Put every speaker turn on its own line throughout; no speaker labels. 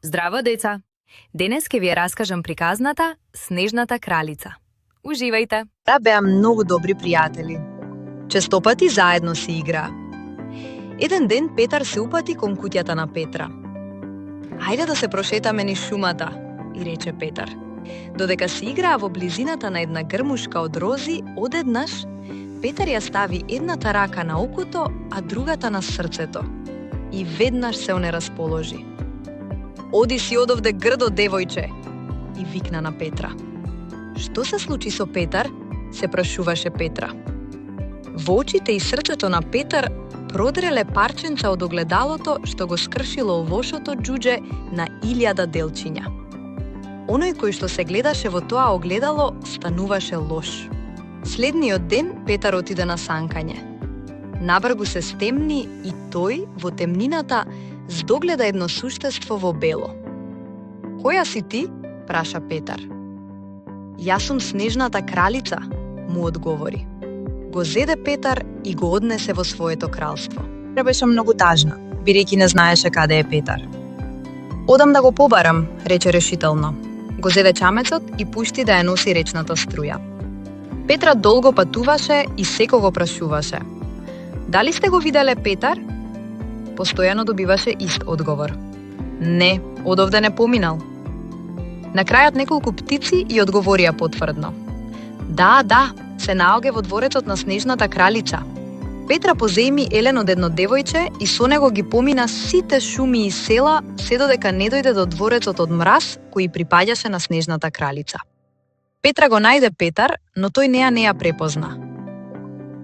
Здраво, деца! Денес ќе ви ја раскажам приказната Снежната кралица. Уживајте!
Таа беа многу добри пријатели. Честопати заедно си играа. Еден ден Петар се упати кон куќата на Петра. Ајде да се прошетаме низ шумата, и рече Петар. Додека си играа во близината на една грмушка од рози, одеднаш Петар ја стави едната рака на окото, а другата на срцето. И веднаш се онерасположи. Оди си одовде грдо, девојче, и викна на Петра. Што се случи со Петар? Се прашуваше Петра. Во очите и срцето на Петар продреле парченца од огледалото што го скршило лошото џуџе на 1000 делчиња. Оној кој што се гледаше во тоа огледало стануваше лош. Следниот ден Петар отиде на санкање. Набргу се стемни и тој во темнината здогледа едно суштество во бело. Која си ти? Праша Петар. Јас сум Снежната кралица, му одговори. Го зеде Петар и го однесе во своето кралство.
Петра беше многу тажна, бидејќи не знаеше каде е Петар.
Одам да го побарам, рече решително. Го зеде чамецот и пушти да ја носи речната струја. Петра долго патуваше и секого прашуваше. Дали сте го виделе Петар? Постојано добиваше ист одговор. Не, одовде не поминал. На крајот неколку птици и одговорија потврдно. Да, се наоѓа во дворецот на Снежната кралица. Петра поземи елен од едно девојче и со него ги помина сите шуми и села, се додека не дојде до дворецот од мраз кој припаѓаше на Снежната кралица. Петра го најде Петар, но тој не ја препозна.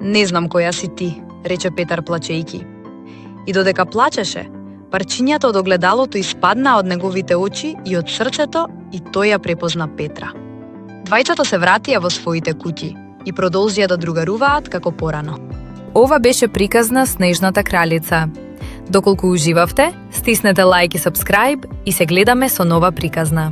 Не знам која си ти, рече Петар плачејки. И додека плачеше, парчињата од огледалото испадна од неговите очи и од срцето, и тој ја препозна Петра. Двајцата се вратија во своите куќи и продолжија да другаруваат како порано.
Ова беше приказна Снежната кралица. Доколку уживавте, стиснете лајк и сабскрајб и се гледаме со нова приказна.